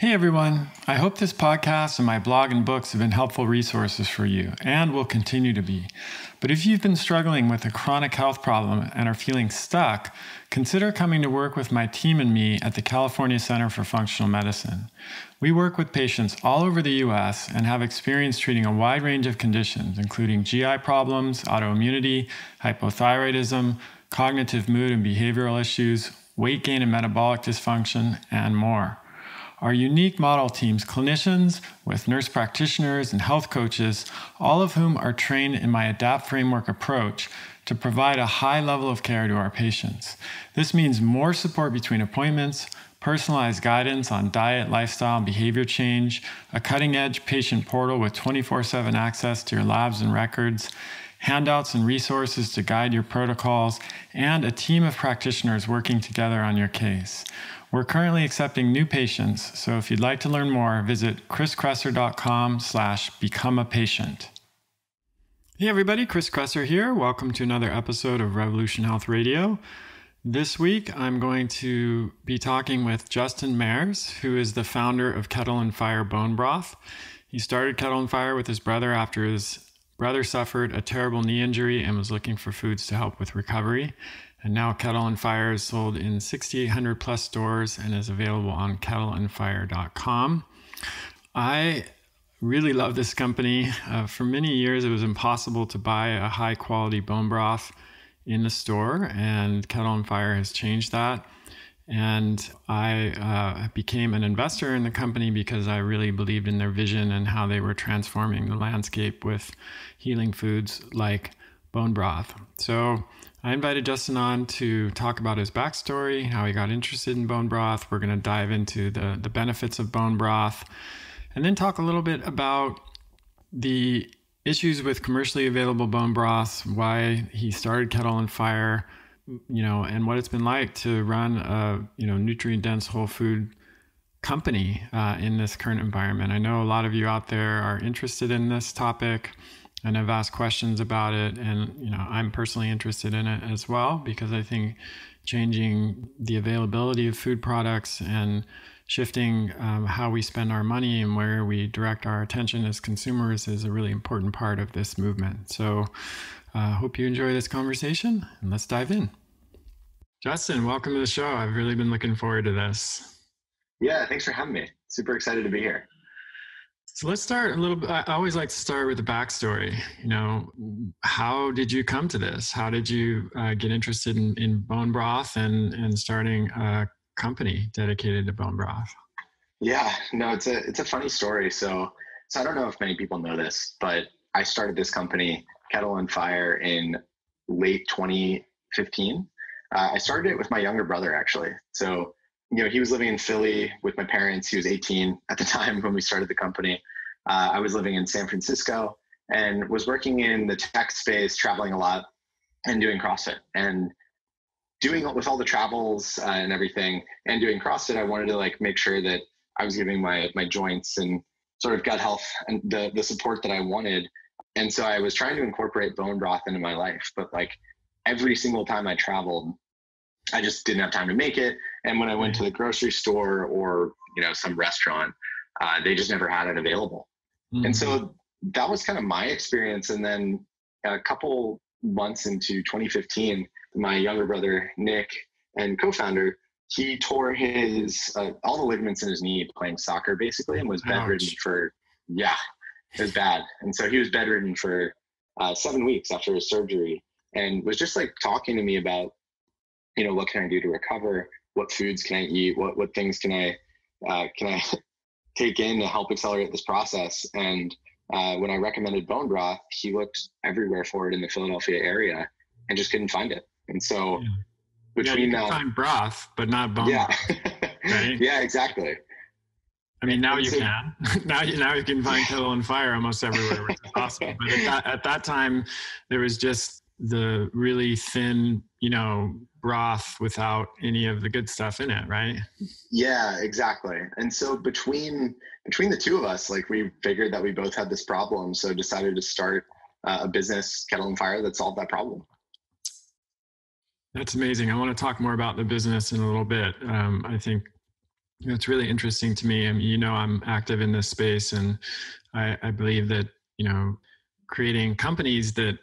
Hey everyone, I hope this podcast and my blog and books have been helpful resources for you and will continue to be. But if you've been struggling with a chronic health problem and are feeling stuck, consider coming to work with my team and me at the California Center for Functional Medicine. We work with patients all over the US and have experience treating a wide range of conditions, including GI problems, autoimmunity, hypothyroidism, cognitive mood and behavioral issues, weight gain and metabolic dysfunction, and more. Our unique model teams clinicians with nurse practitioners and health coaches, all of whom are trained in my ADAPT framework approach to provide a high level of care to our patients. This means more support between appointments, personalized guidance on diet, lifestyle, and behavior change, a cutting-edge patient portal with 24/7 access to your labs and records, handouts and resources to guide your protocols, and a team of practitioners working together on your case. We're currently accepting new patients, so if you'd like to learn more, visit chriskresser.com/become-a-patient. Hey everybody, Chris Kresser here. Welcome to another episode of Revolution Health Radio. This week, I'm going to be talking with Justin Mares, who is the founder of Kettle Fire Bone Broth. He started Kettle Fire with his brother after his brother suffered a terrible knee injury and was looking for foods to help with recovery. And now Kettle Fire is sold in 6,800 plus stores and is available on kettleandfire.com. I really love this company. For many years, it was impossible to buy a high quality bone broth in the store, and Kettle Fire has changed that. And I became an investor in the company because I really believed in their vision and how they were transforming the landscape with healing foods like bone broth. So I invited Justin on to talk about his backstory, how he got interested in bone broth. We're going to dive into the benefits of bone broth, and then talk a little bit about the issues with commercially available bone broths, why he started Kettle Fire, and what it's been like to run a, nutrient-dense whole food company in this current environment. I know a lot of you out there are interested in this topic and have asked questions about it. And, I'm personally interested in it as well, because I think changing the availability of food products and shifting how we spend our money and where we direct our attention as consumers is a really important part of this movement. So I hope you enjoy this conversation, and let's dive in. Justin, welcome to the show. I've really been looking forward to this. Yeah, thanks for having me. Super excited to be here. So let's start a little bit. I always like to start with the backstory. How did you come to this? How did you get interested in bone broth and starting a company dedicated to bone broth? Yeah, no, it's a funny story. So I don't know if many people know this, but I started this company, Kettle Fire, in late 2015. I started it with my younger brother, actually. So he was living in Philly with my parents. He was 18 at the time when we started the company. I was living in San Francisco and was working in the tech space, traveling a lot and doing CrossFit. And doing with all the travels and everything and doing CrossFit, I wanted to make sure that I was giving my joints and sort of gut health and the support that I wanted. And so I was trying to incorporate bone broth into my life, but every single time I traveled, I just didn't have time to make it. And when I went to the grocery store or, some restaurant, they just never had it available. Mm-hmm. And so that was kind of my experience. And then a couple months into 2015, my younger brother, Nick, and co-founder, he tore his, all the ligaments in his knee playing soccer basically, and was bedridden for, it was bad. And so he was bedridden for 7 weeks after his surgery, and was just talking to me about, what can I do to recover? What foods can I eat? What things can I take in to help accelerate this process? And when I recommended bone broth, he looked everywhere for it in the Philadelphia area and just couldn't find it. And so between you can find broth, but not bone broth, right? Yeah, exactly. I mean, now you can. now you can find Kettle Fire almost everywhere, which is awesome. But at that time, there was just the really thin, broth without any of the good stuff in it, right? Yeah, exactly. And so between the two of us, we figured that we both had this problem, so decided to start a business, Kettle Fire, that solved that problem. That's amazing. I want to talk more about the business in a little bit. I think It's really interesting to me. I mean, I'm active in this space, and I believe that, creating companies that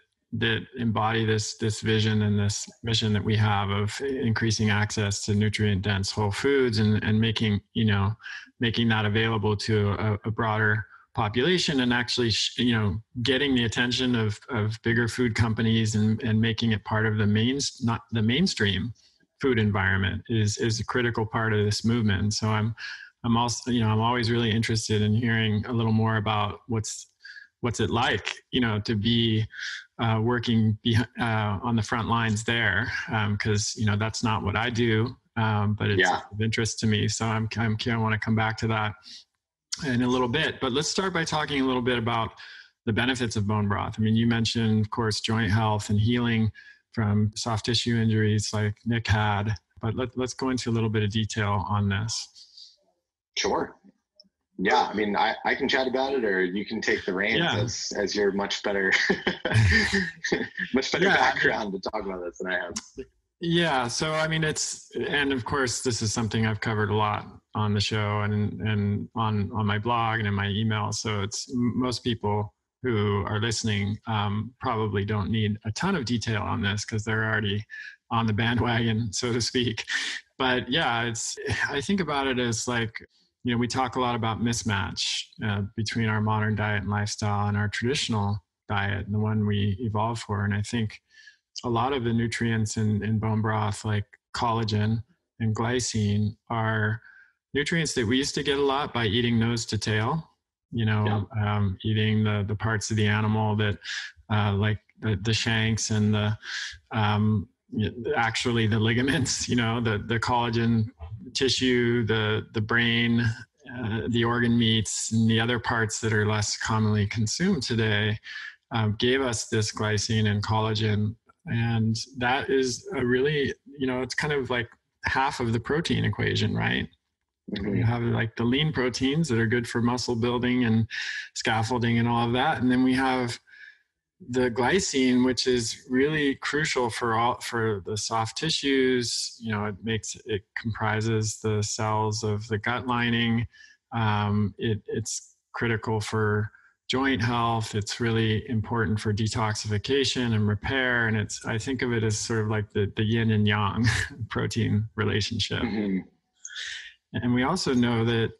embody this vision and this mission that we have of increasing access to nutrient dense whole foods, and making that available to a broader population, and actually, getting the attention of bigger food companies, and making it part of not the mainstream food environment is a critical part of this movement. And so I'm also, I'm always really interested in hearing a little more about what's it like, to be working on the front lines there, because that's not what I do, but it's of interest to me. So I want to come back to that in a little bit. But let's start by talking a little bit about the benefits of bone broth. I mean, you mentioned, of course, joint health and healing from soft tissue injuries like Nick had, but let's go into a little bit of detail on this. Sure. Yeah, I mean, I can chat about it, or you can take the reins as you're much better background to talk about this than I have. Yeah, so I mean, and of course, this is something I've covered a lot on the show and on my blog and in my email. So it's most people who are listening probably don't need a ton of detail on this because they're already on the bandwagon, so to speak. But yeah, I think about it as like, we talk a lot about mismatch between our modern diet and lifestyle and our traditional diet and the one we evolved for. And I think a lot of the nutrients in bone broth, like collagen and glycine, are nutrients that we used to get a lot by eating nose to tail, eating the parts of the animal that like the shanks and actually the ligaments, the collagen tissue, the brain, the organ meats, and the other parts that are less commonly consumed today, gave us this glycine and collagen. And that is a really, it's kind of like half of the protein equation, right? Mm-hmm. We have like the lean proteins that are good for muscle building and scaffolding and all of that. And then we have the glycine, which is really crucial for the soft tissues. It comprises the cells of the gut lining. It's critical for joint health. It's really important for detoxification and repair. And I think of it as sort of like the yin and yang protein relationship. Mm-hmm. And we also know that,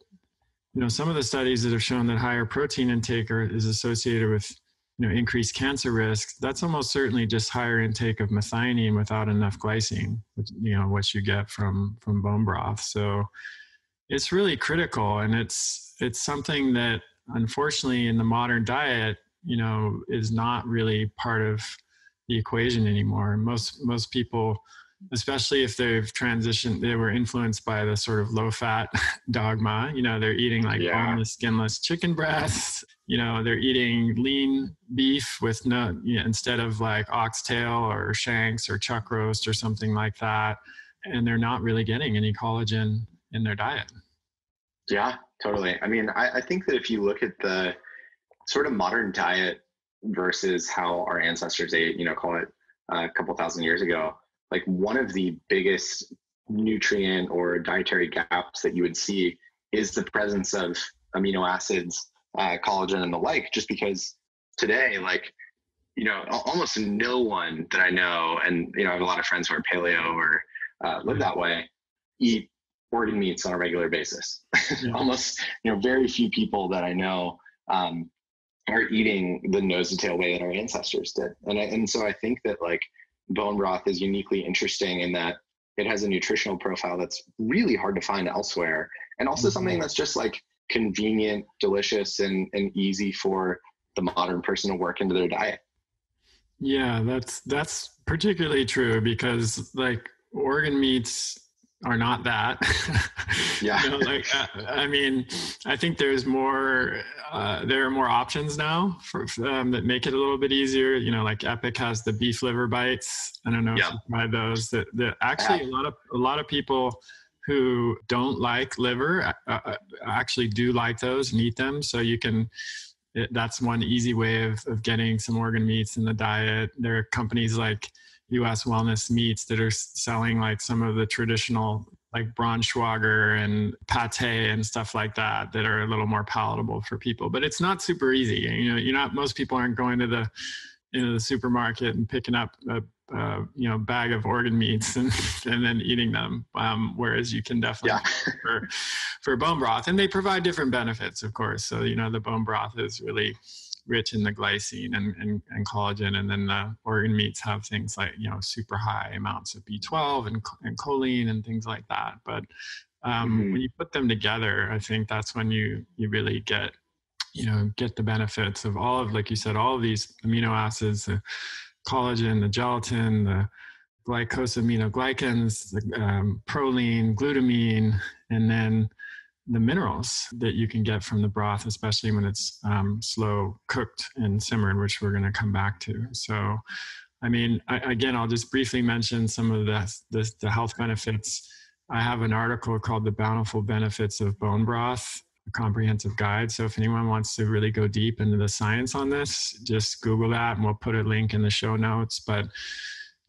some of the studies that have shown that higher protein intake is associated with, increased cancer risk. That's almost certainly just higher intake of methionine without enough glycine, what you get from bone broth. So it's really critical. And it's something that, unfortunately, in the modern diet, is not really part of the equation anymore. Most people, especially if they've transitioned, they were influenced by the sort of low-fat dogma. They're eating like boneless, skinless chicken breasts. They're eating lean beef with instead of like oxtail or shanks or chuck roast or something like that. And they're not really getting any collagen in their diet. Yeah, totally. I mean, I think that if you look at the sort of modern diet versus how our ancestors ate, call it a couple thousand years ago, like one of the biggest nutrient or dietary gaps that you would see is the presence of amino acids, collagen and the like, just because today, like, almost no one that I know, and, I have a lot of friends who are paleo or live that way, eat organ meats on a regular basis. Yeah. Almost, very few people that I know are eating the nose to tail way that our ancestors did. And so I think that like bone broth is uniquely interesting in that it has a nutritional profile that's really hard to find elsewhere. And also something that's just like convenient, delicious, and easy for the modern person to work into their diet. Yeah, that's particularly true because like organ meats are not that. Yeah. I mean, I think there's more, there are more options now that make it a little bit easier. Like Epic has the beef liver bites. I don't know if you've tried those. That actually a lot of people who don't like liver actually do like those and eat them. So that's one easy way of getting some organ meats in the diet. There are companies like US Wellness Meats that are selling like some of the traditional like Braunschweiger and pate and stuff like that that are a little more palatable for people. But it's not super easy. Most people aren't going to the supermarket and picking up a bag of organ meats and then eating them. Whereas you can definitely for bone broth, and they provide different benefits, of course. So, the bone broth is really rich in the glycine and collagen. And then the organ meats have things like, super high amounts of B12 and choline and things like that. But when you put them together, I think that's when you really get the benefits of all of, like you said, all of these amino acids, the collagen, the gelatin, the glycosaminoglycans, the proline, glutamine, and then the minerals that you can get from the broth, especially when it's slow cooked and simmered, which we're going to come back to. So, I'll just briefly mention some of the health benefits. I have an article called The Bountiful Benefits of Bone Broth, a comprehensive guide. So if anyone wants to really go deep into the science on this, just Google that and we'll put a link in the show notes. But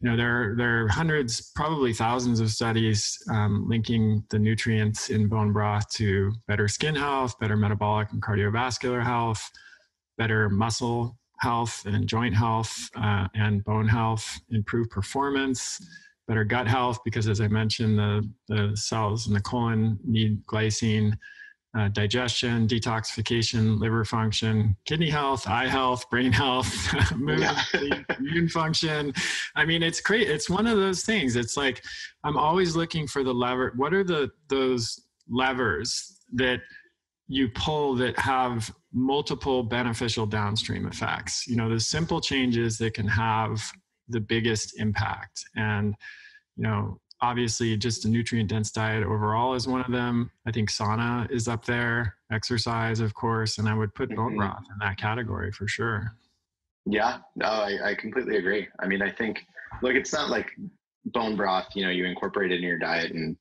there are hundreds, probably thousands of studies linking the nutrients in bone broth to better skin health, better metabolic and cardiovascular health, better muscle health and joint health, and bone health, improved performance, better gut health, because as I mentioned, the cells in the colon need glycine, digestion, detoxification, liver function, kidney health, eye health, brain health, mood, immune function. It's great. It's one of those things. It's like, I'm always looking for the lever. What are those levers that you pull that have multiple beneficial downstream effects? The simple changes that can have the biggest impact. And, obviously just a nutrient-dense diet overall is one of them. I think sauna is up there, exercise, of course, and I would put bone broth in that category for sure. Yeah, no, I completely agree. I think, look, it's not like bone broth, you incorporate it in your diet and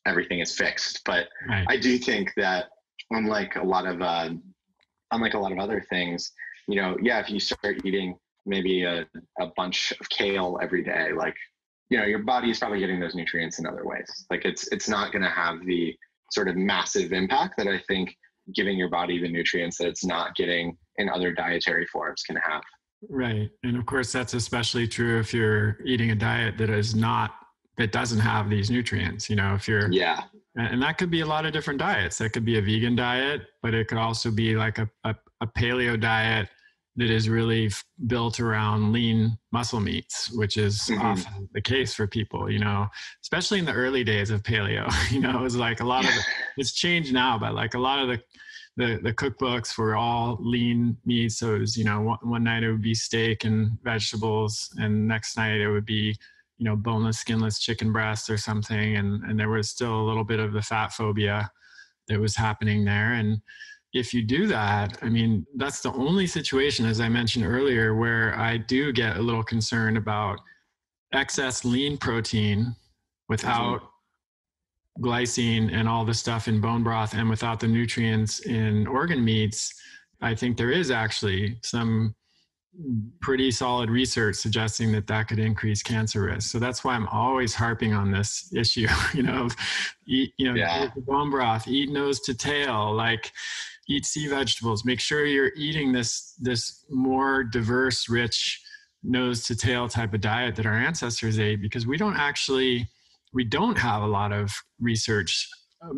everything is fixed. But right. I do think that unlike a lot of other things, if you start eating maybe a bunch of kale every day, your body is probably getting those nutrients in other ways. Like it's not going to have the sort of massive impact that I think giving your body the nutrients that it's not getting in other dietary forms can have. Right. And of course, that's especially true if you're eating a diet that doesn't have these nutrients, if you're, and that could be a lot of different diets. That could be a vegan diet, but it could also be like a paleo diet that is really built around lean muscle meats, which is often the case for people, especially in the early days of paleo. It was like a lot of it's changed now, but like a lot of the cookbooks were all lean meats. So it was, one night it would be steak and vegetables, and next night it would be, boneless, skinless chicken breast or something. And there was still a little bit of the fat phobia that was happening there. And if you do that, that's the only situation, as I mentioned earlier, where I do get a little concerned about excess lean protein without glycine and all the stuff in bone broth and without the nutrients in organ meats. I think there is actually some pretty solid research suggesting that could increase cancer risk. So that's why I'm always harping on this issue, eat bone broth, eat nose to tail, eat sea vegetables, make sure you're eating this more diverse, rich nose to tail type of diet that our ancestors ate, because we don't have a lot of research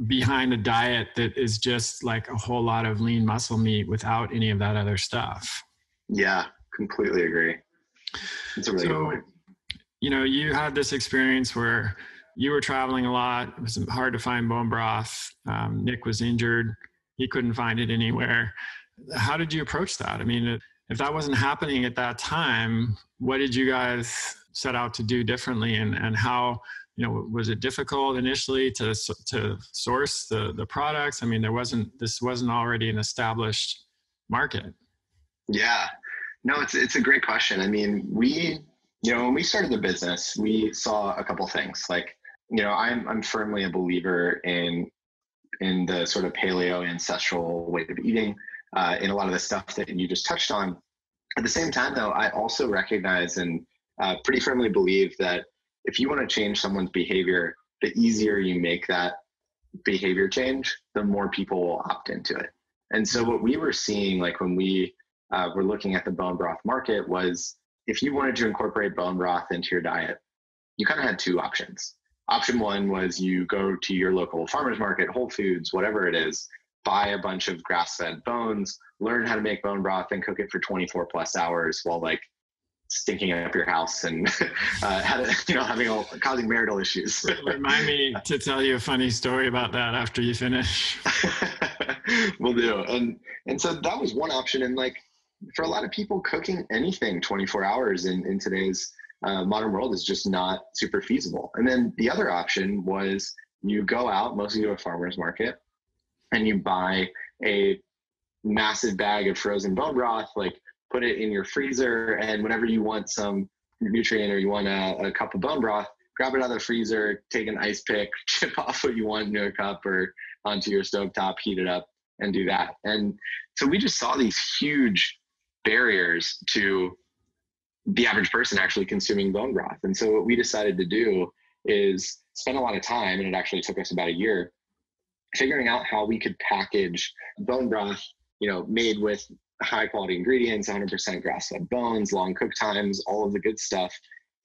behind a diet that is just like a whole lot of lean muscle meat without any of that other stuff. Yeah, completely agree. That's a really good point. You had this experience where you were traveling a lot. It was hard to find bone broth. Nick was injured. He couldn't find it anywhere. How did you approach that? If that wasn't happening at that time, what did you guys set out to do differently? And how, was it difficult initially to source the products? This wasn't already an established market. Yeah, no, it's a great question. We, when we started the business, we saw a couple things. I'm firmly a believer in the sort of paleo ancestral way of eating, in a lot of the stuff that you just touched on. At the same time, though, I also recognize and pretty firmly believe that if you want to change someone's behavior, the easier you make that behavior change, the more people will opt into it. And so what we were seeing, like when we were looking at the bone broth market, was if you wanted to incorporate bone broth into your diet, you kind of had two options. Option one was you go to your local farmer's market, Whole Foods, whatever it is, buy a bunch of grass-fed bones, learn how to make bone broth and cook it for 24 plus hours while like stinking up your house and causing marital issues. Remind me to tell you a funny story about that after you finish. Will do. And so that was one option. And like for a lot of people, cooking anything 24 hours in today's modern world is just not super feasible. And then the other option was you go out, mostly to a farmer's market, and you buy a massive bag of frozen bone broth, like put it in your freezer, and whenever you want some nutrient or you want a cup of bone broth, grab it out of the freezer, take an ice pick, chip off what you want into a cup or onto your stovetop, heat it up, and do that. And so we just saw these huge barriers to the average person actually consuming bone broth. And so what we decided to do is spend a lot of time, and it actually took us about a year, figuring out how we could package bone broth, made with high quality ingredients, 100% grass-fed bones, long cook times, all of the good stuff,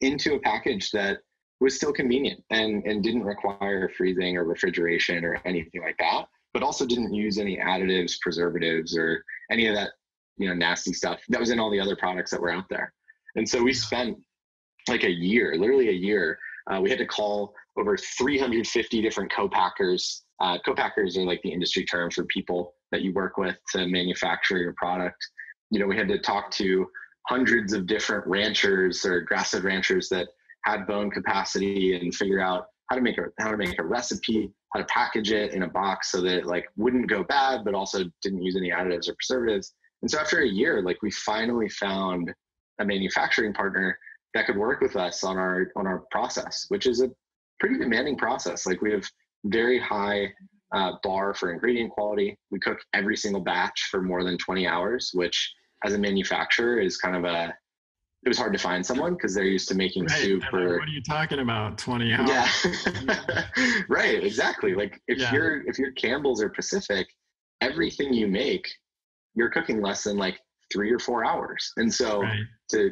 into a package that was still convenient and didn't require freezing or refrigeration or anything like that, but also didn't use any additives, preservatives, or any of that, nasty stuff that was in all the other products that were out there. And so we spent like a year, literally a year. We had to call over 350 different co-packers. Co-packers are like the industry term for people that you work with to manufacture your product. We had to talk to hundreds of different ranchers or grass-fed ranchers that had bone capacity and figure out how to make a recipe, how to package it in a box so that it like wouldn't go bad, but also didn't use any additives or preservatives. And so after a year, like we finally found a manufacturing partner that could work with us on our process, which is a pretty demanding process. Like we have very high bar for ingredient quality. We cook every single batch for more than 20 hours, which as a manufacturer is kind of it was hard to find someone because they're used to making soup. What are you talking about? 20 hours? Yeah, right. Exactly. Like if you're Campbell's or Pacific, everything you make, you're cooking less than like 3 or 4 hours. And so to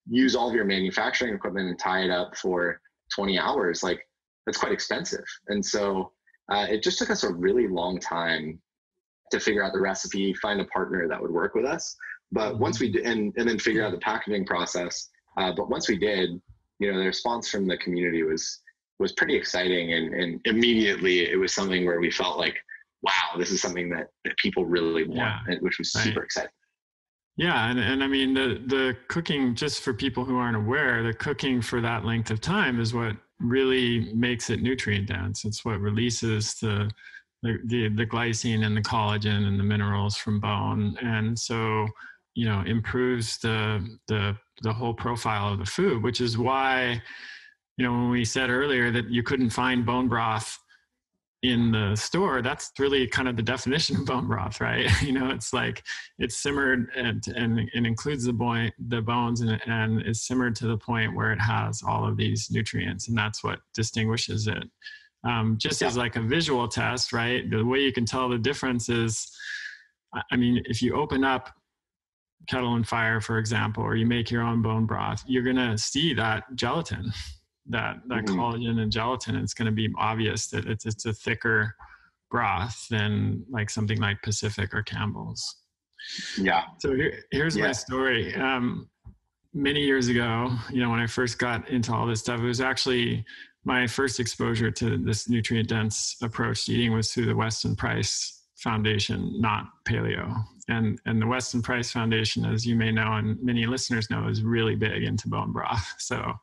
use all of your manufacturing equipment and tie it up for 20 hours, like that's quite expensive. And so it just took us a really long time to figure out the recipe, find a partner that would work with us. But once we did, and then figure out the packaging process. But once we did, the response from the community was pretty exciting. And immediately it was something where we felt like, wow, this is something that people really want, which was super exciting. Yeah. And I mean, the cooking, just for people who aren't aware, the cooking for that length of time is what really makes it nutrient dense. It's what releases the glycine and the collagen and the minerals from bone. And so, improves the whole profile of the food, which is why, when we said earlier that you couldn't find bone broth in the store, that's really kind of the definition of bone broth, right? It's like it's simmered and includes the bones and is simmered to the point where it has all of these nutrients, and that's what distinguishes it. As like a visual test, right? The way you can tell the difference is, I mean, if you open up Kettle Fire, for example, or you make your own bone broth, you're going to see that gelatin, that collagen and gelatin. It's going to be obvious that it's a thicker broth than like something like Pacific or Campbell's. Yeah. So here's my story. Many years ago, when I first got into all this stuff, it was actually my first exposure to this nutrient dense approach to eating was through the Weston Price Foundation, not Paleo. And the Weston Price Foundation, as you may know, and many listeners know, is really big into bone broth. So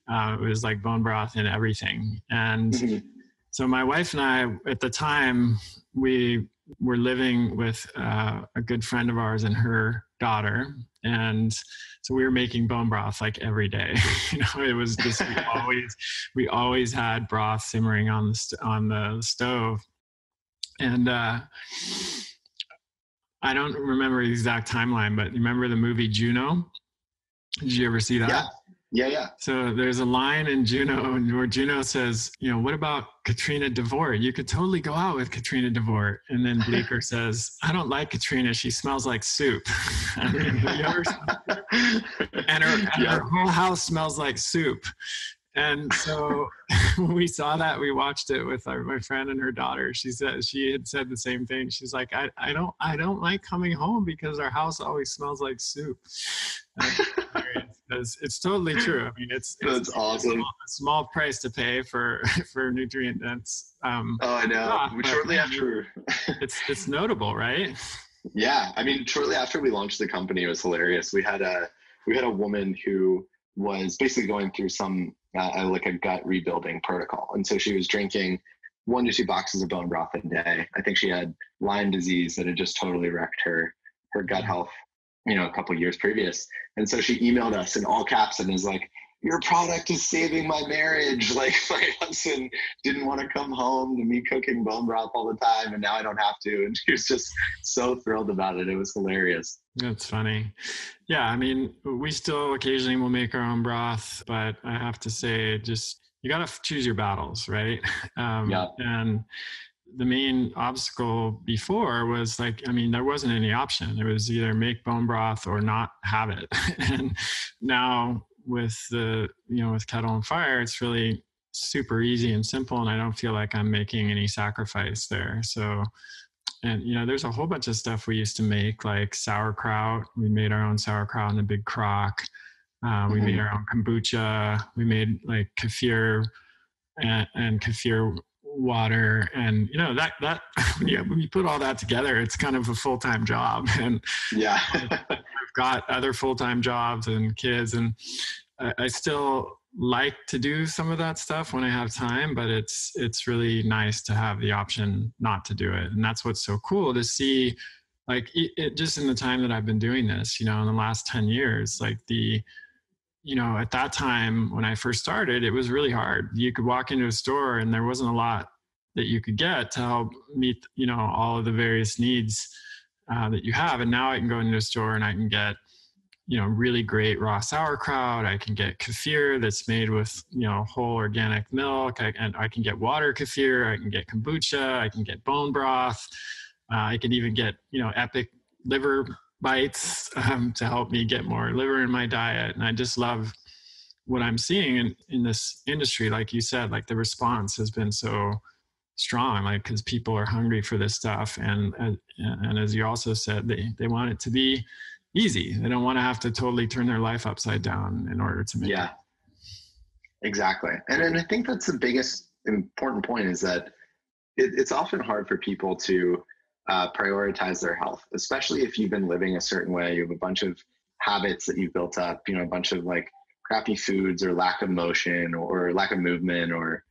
it was like bone broth in everything. And so my wife and I, at the time, we were living with a good friend of ours and her daughter. And so we were making bone broth like every day. It was just, we always had broth simmering on the stove. And I don't remember the exact timeline, but you remember the movie Juno? Did you ever see that? Yeah, yeah. So there's a line in Juno where Juno says, what about Katrina DeVore? You could totally go out with Katrina DeVore. And then Bleecker says, I don't like Katrina. She smells like soup. I mean, her whole house smells like soup. And so when we saw that, we watched it with my friend and her daughter. She had said the same thing. She's like, I don't like coming home because our house always smells like soup. It's totally true. I mean, it's awesome. A small price to pay for nutrient dense. I know. Shortly after, it's notable, right? Yeah, I mean, shortly after we launched the company, it was hilarious. We had a woman who was basically going through some like a gut rebuilding protocol, and so she was drinking 1 to 2 boxes of bone broth a day. I think she had Lyme disease that had just totally wrecked her gut health, a couple of years previous. And so she emailed us in all caps and was like, your product is saving my marriage. Like, my husband didn't want to come home to me cooking bone broth all the time, and now I don't have to. And she was just so thrilled about it. It was hilarious. That's funny. Yeah, I mean, we still occasionally will make our own broth, but I have to say, just you got to choose your battles, right? Yeah. And the main obstacle before was there wasn't any option. It was either make bone broth or not have it. And now with with Kettle Fire, it's really super easy and simple. And I don't feel like I'm making any sacrifice there. So, and there's a whole bunch of stuff we used to make, like sauerkraut. We made our own sauerkraut in a big crock. We made our own kombucha. We made like kefir and kefir water, and that when you put all that together, it's kind of a full-time job. And yeah, I've got other full-time jobs and kids, and I still like to do some of that stuff when I have time, but it's really nice to have the option not to do it. And that's what's so cool to see, like it just in the time that I've been doing this, in the last 10 years, like at that time when I first started, it was really hard. You could walk into a store and there wasn't a lot that you could get to help meet, all of the various needs that you have. And now I can go into a store and I can get, really great raw sauerkraut. I can get kefir that's made with, whole organic milk. And I can get water kefir. I can get kombucha. I can get bone broth. I can even get, epic liver bites to help me get more liver in my diet. And I just love what I'm seeing in this industry. Like you said, like the response has been so strong, like, because people are hungry for this stuff. And as you also said, they want it to be easy. They don't want to have to totally turn their life upside down in order to make it. Exactly. And I think that's the biggest important point, is that it's often hard for people to prioritize their health, especially if you've been living a certain way. You have a bunch of habits that you've built up, a bunch of like crappy foods or lack of motion or lack of movement or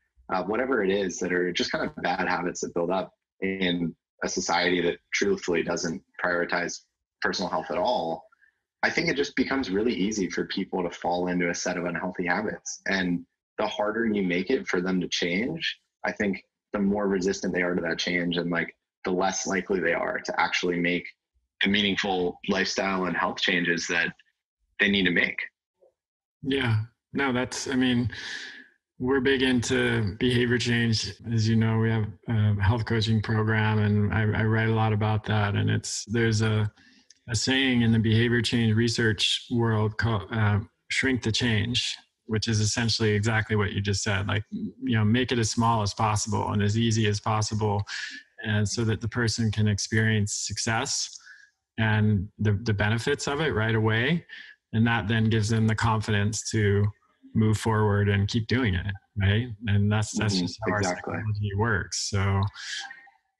whatever it is, that are just kind of bad habits that build up in a society that truthfully doesn't prioritize personal health at all. I think it just becomes really easy for people to fall into a set of unhealthy habits. And the harder you make it for them to change, I think the more resistant they are to that change, and like the less likely they are to actually make the meaningful lifestyle and health changes that they need to make. Yeah, no, we're big into behavior change. As you know, we have a health coaching program, and I write a lot about that. And there's a saying in the behavior change research world called shrink the change, which is essentially exactly what you just said. Like, make it as small as possible and as easy as possible, and so that the person can experience success and the benefits of it right away. And that then gives them the confidence to move forward and keep doing it, right? And that's just how our psychology works. So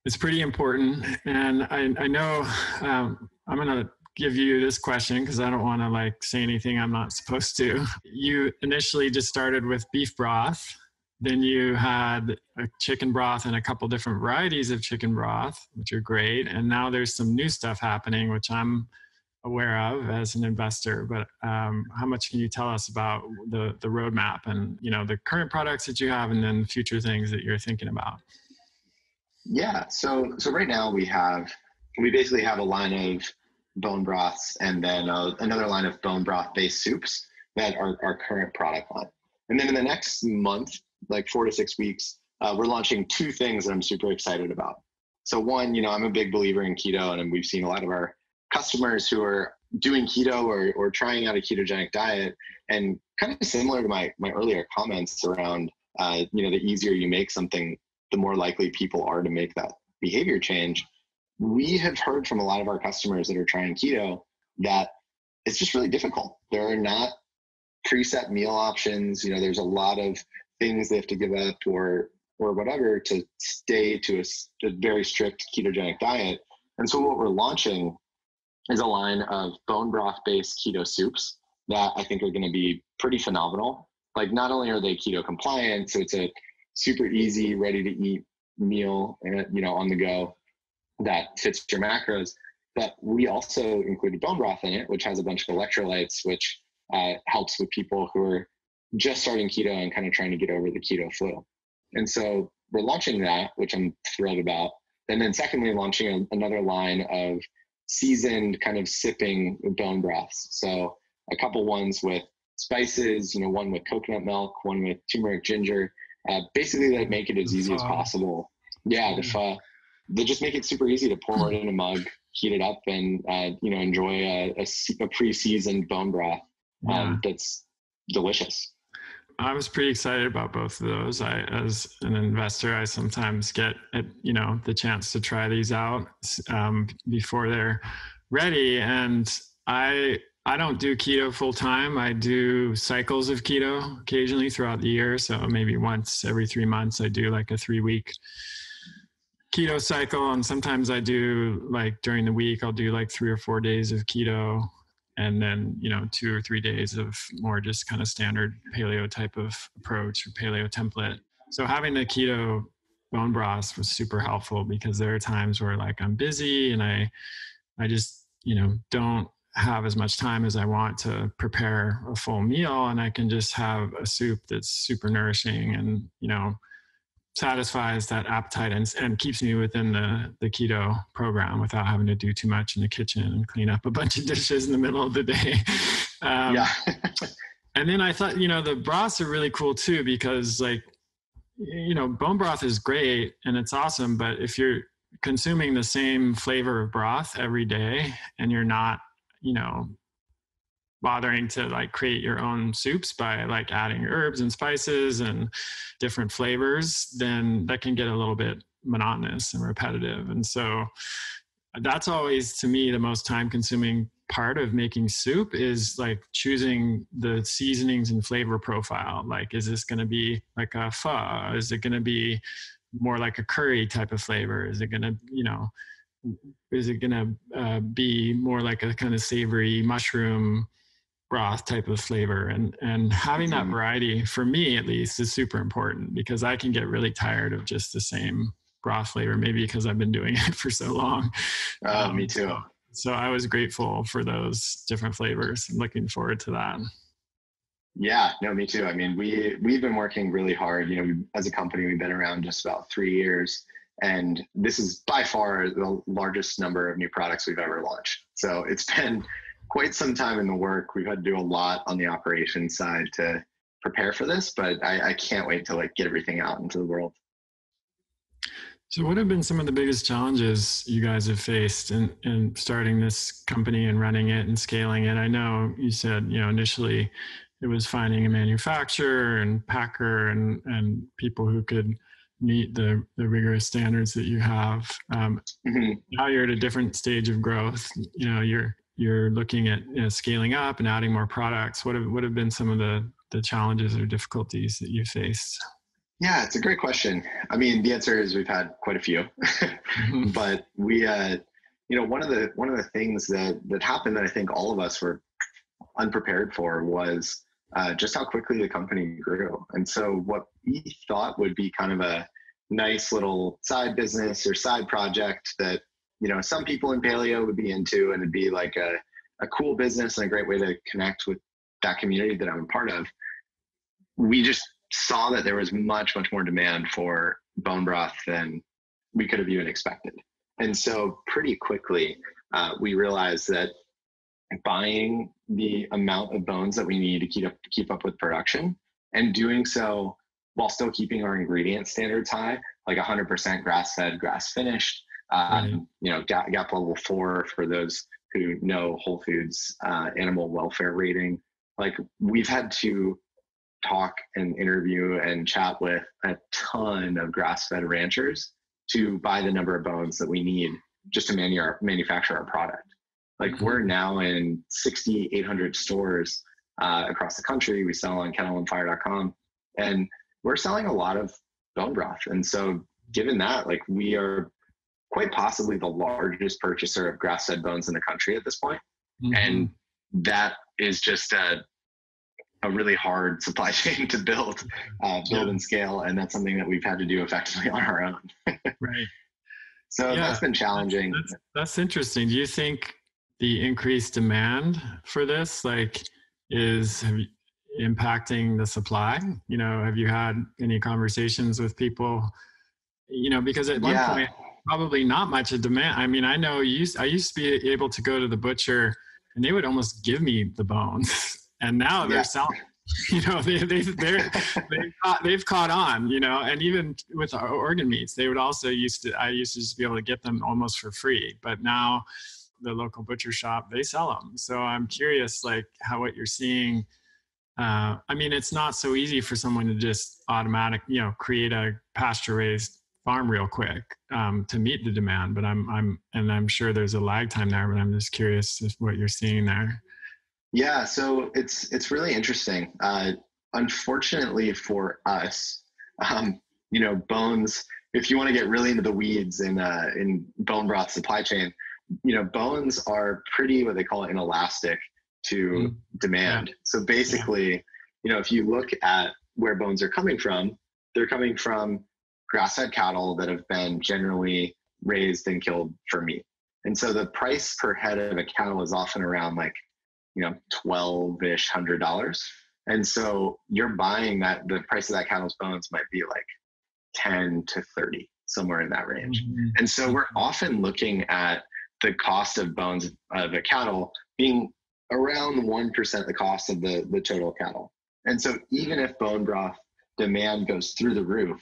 it's pretty important. And I know I'm going to give you this question because I don't want to like say anything I'm not supposed to. You initially just started with beef broth. Then you had a chicken broth and a couple different varieties of chicken broth, which are great. And now there's some new stuff happening, which I'm aware of as an investor. But how much can you tell us about the roadmap and the current products that you have, and then future things that you're thinking about? Yeah. So right now we basically have a line of bone broths, and then another line of bone broth based soups than our current product line. And then in the next month, like 4 to 6 weeks, we're launching 2 things that I'm super excited about. So one, I'm a big believer in keto, and we've seen a lot of our customers who are doing keto or trying out a ketogenic diet, and kind of similar to my earlier comments around, the easier you make something, the more likely people are to make that behavior change. We have heard from a lot of our customers that are trying keto that it's just really difficult. There are not preset meal options. There's a lot of things they have to give up or whatever to stay to a very strict ketogenic diet. And so what we're launching is a line of bone broth based keto soups that I think are going to be pretty phenomenal. Like, not only are they keto compliant, so it's a super easy, ready to eat meal, on the go that fits your macros, but we also included bone broth in it, which has a bunch of electrolytes, which helps with people who are just starting keto and kind of trying to get over the keto flu. And so we're launching that, which I'm thrilled about. And then secondly, launching another line of seasoned kind of sipping bone broths. So a couple ones with spices, one with coconut milk, one with turmeric ginger, basically that make it as easy as possible. Yeah, the pho. They just make it super easy to pour it in a mug, heat it up, and enjoy a pre-seasoned bone broth that's delicious. I was pretty excited about both of those. As an investor, I sometimes get, the chance to try these out before they're ready. And I don't do keto full time. I do cycles of keto occasionally throughout the year. So maybe once every 3 months, I do like a 3-week keto cycle. And sometimes I do, like, during the week, I'll do like 3 or 4 days of keto, and then 2 or 3 days of more just kind of standard paleo type of approach or paleo template. So having the keto bone broth was super helpful, because there are times where, like, I'm busy and I just don't have as much time as I want to prepare a full meal, and I can just have a soup that's super nourishing and satisfies that appetite and keeps me within the keto program without having to do too much in the kitchen and clean up a bunch of dishes in the middle of the day. Yeah. And then I thought, the broths are really cool too, because, like, bone broth is great and it's awesome, but if you're consuming the same flavor of broth every day and you're not, bothering to, like, create your own soups by, like, adding herbs and spices and different flavors, then that can get a little bit monotonous and repetitive. And so that's always, to me, the most time consuming part of making soup is, like, choosing the seasonings and flavor profile. Like, is this going to be like a pho? Is it going to be more like a curry type of flavor? Is it going to, be more like a kind of savory mushroom broth type of flavor? And having that variety, for me at least, is super important, because I can get really tired of just the same broth flavor, maybe because I've been doing it for so long. Me too. So I was grateful for those different flavors and looking forward to that. Yeah, no, me too. I mean, we've been working really hard. As a company, we've been around just about 3 years, and this is by far the largest number of new products we've ever launched. So it's been quite some time in the work. We've had to do a lot on the operations side to prepare for this, but I can't wait to, like, get everything out into the world. So what have been some of the biggest challenges you guys have faced in starting this company and running it and scaling it? I know you said, initially it was finding a manufacturer and packer and people who could meet the rigorous standards that you have. Now you're at a different stage of growth. You're looking at scaling up and adding more products. What have been some of the challenges or difficulties that you faced? Yeah, it's a great question. I mean, the answer is we've had quite a few, but we, one of the things that happened that I think all of us were unprepared for was just how quickly the company grew. And so what we thought would be kind of a nice little side business or side project that, some people in paleo would be into, and it'd be like a cool business and a great way to connect with that community that I'm a part of. We just saw that there was much, much more demand for bone broth than we could have even expected. And so pretty quickly, we realized that buying the amount of bones that we need to keep up with production, and doing so while still keeping our ingredient standards high, like 100% grass-fed, grass-finished. Right. GAP level 4 for those who know Whole Foods animal welfare rating. Like, we've had to talk and interview and chat with a ton of grass-fed ranchers to buy the number of bones that we need just to manufacture our product. Like, we're now in 6,800 stores across the country. We sell on kettleandfire.com, and we're selling a lot of bone broth. And so given that, like, we are quite possibly the largest purchaser of grass-fed bones in the country at this point. And that is just a really hard supply chain to build and scale. And that's something that we've had to do effectively on our own. Right. So that's been challenging. That's interesting. Do you think the increased demand for this, like, is impacting the supply? Have you had any conversations with people, because at one point, probably not much of demand. I mean, I know I used to be able to go to the butcher and they would almost give me the bones. And now they're selling, they've caught on, and even with our organ meats, they would also I used to just be able to get them almost for free, but now the local butcher shop, they sell them. So I'm curious, like, what you're seeing. I mean, it's not so easy for someone to just create a pasture raised farm real quick to meet the demand, but I'm sure there's a lag time there, but I'm just curious what you're seeing there. Yeah, so it's really interesting. Unfortunately for us, bones, if you want to get really into the weeds in bone broth supply chain, bones are pretty, what they call it, inelastic to demand. Yeah. So basically, if you look at where bones are coming from, they're coming from grass-fed cattle that have been generally raised and killed for meat. And so the price per head of a cattle is often around like, $1,200-ish. And so you're buying the price of that cattle's bones might be like 10 to 30, somewhere in that range. And so we're often looking at the cost of bones of a cattle being around 1% the cost of the total cattle. And so even if bone broth demand goes through the roof,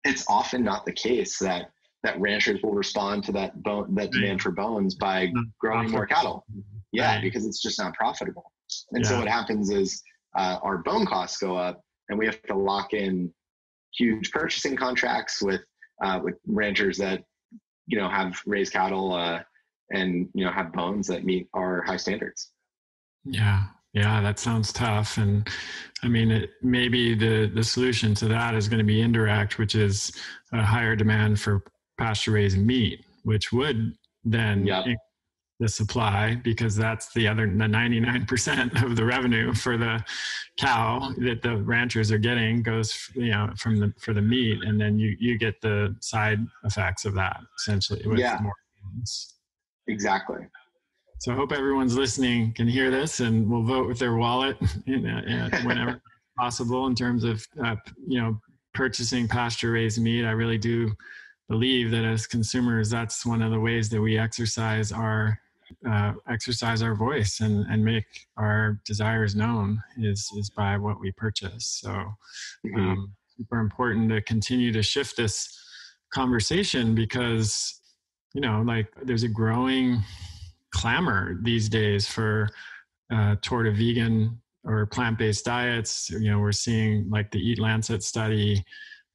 it's often not the case that ranchers will respond to that demand for bones by growing more cattle. Yeah, because it's just not profitable. And so what happens is our bone costs go up, and we have to lock in huge purchasing contracts with ranchers that have raised cattle and have bones that meet our high standards. Yeah, that sounds tough. And I mean, maybe the solution to that is going to be indirect, which is a higher demand for pasture raised meat, which would then the supply, because that's the 99% of the revenue for the cow that the ranchers are getting goes for the meat, and then you get the side effects of that essentially with more bones. Exactly. So I hope everyone's listening can hear this and will vote with their wallet whenever possible in terms of purchasing pasture raised meat. I really do believe that as consumers, that's one of the ways that we exercise our voice and make our desires known is by what we purchase. So super important to continue to shift this conversation, because there's a growing clamor these days for toward a vegan or plant-based diets. We're seeing like the Eat Lancet study,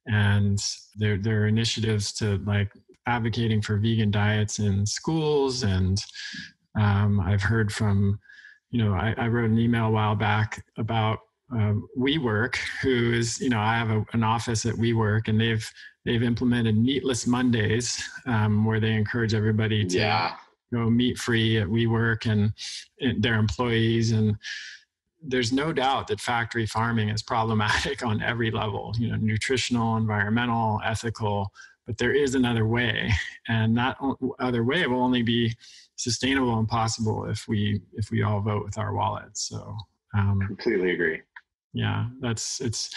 and there are initiatives to like advocating for vegan diets in schools. And I've heard from, I wrote an email a while back about WeWork, who is, I have an office at WeWork, and they've implemented Meatless Mondays, where they encourage everybody to go meat free at WeWork and their employees. And there's no doubt that factory farming is problematic on every level, nutritional, environmental, ethical, but there is another way, and that other way will only be sustainable and possible if we all vote with our wallets. So completely agree. Yeah, it's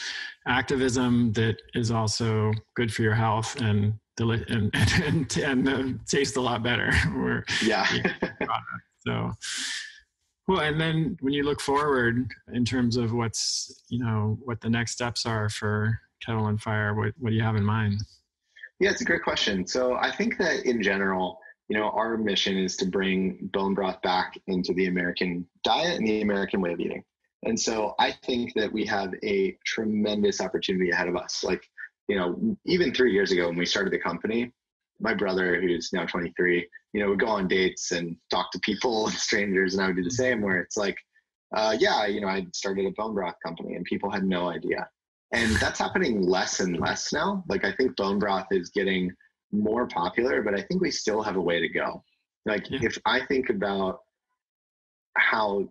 activism that is also good for your health and tastes a lot better. So Well, and then when you look forward in terms of what's, what the next steps are for Kettle Fire, what do you have in mind? Yeah, it's a great question. So I think that in general, our mission is to bring bone broth back into the American diet and the American way of eating. And so I think that we have a tremendous opportunity ahead of us. Like, even 3 years ago when we started the company, my brother, who's now 23, would go on dates and talk to people and strangers, and I would do the same, where it's like, I started a bone broth company and people had no idea. And that's happening less and less now. Like, I think bone broth is getting more popular, but I think we still have a way to go. Like, if I think about how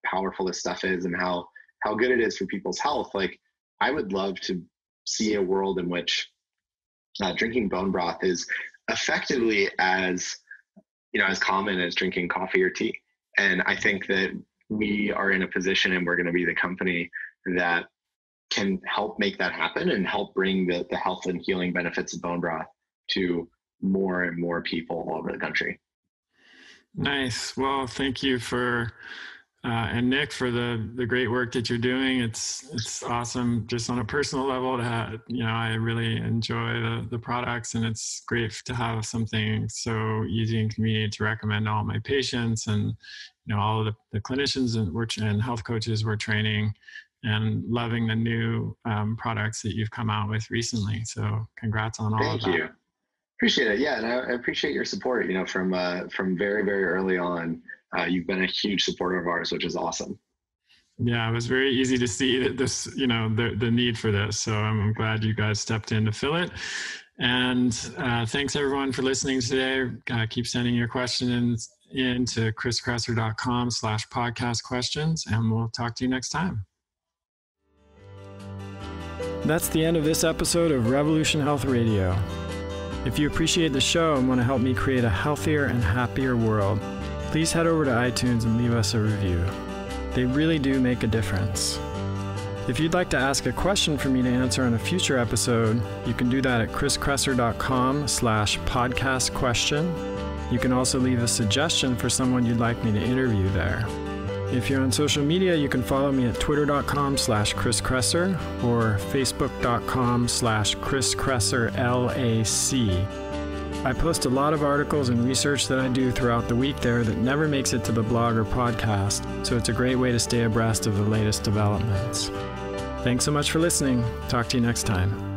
powerful this stuff is and how good it is for people's health, like, I would love to see a world in which drinking bone broth is effectively as common as drinking coffee or tea. And I think that we are in a position, and we're going to be the company that can help make that happen and help bring the health and healing benefits of bone broth to more and more people all over the country. Nice. Well, thank you and Nick, for the great work that you're doing. It's awesome just on a personal level to have, I really enjoy the products, and it's great to have something so easy and convenient to recommend to all my patients and, all of the clinicians and health coaches we're training, and loving the new products that you've come out with recently. So congrats on all of that. Thank you. Appreciate it. Yeah. And I appreciate your support, from very, very early on. You've been a huge supporter of ours, which is awesome. Yeah, it was very easy to see that this, the need for this. So I'm glad you guys stepped in to fill it. And thanks everyone for listening today. Keep sending your questions in to chriskresser.com/podcast questions, and we'll talk to you next time. That's the end of this episode of Revolution Health Radio. If you appreciate the show and want to help me create a healthier and happier world, please head over to iTunes and leave us a review. They really do make a difference. If you'd like to ask a question for me to answer on a future episode, you can do that at chriskresser.com/podcast question. You can also leave a suggestion for someone you'd like me to interview there. If you're on social media, you can follow me at twitter.com/chriskresser or facebook.com/chriskresser L.A.C. I post a lot of articles and research that I do throughout the week there that never makes it to the blog or podcast, so it's a great way to stay abreast of the latest developments. Thanks so much for listening. Talk to you next time.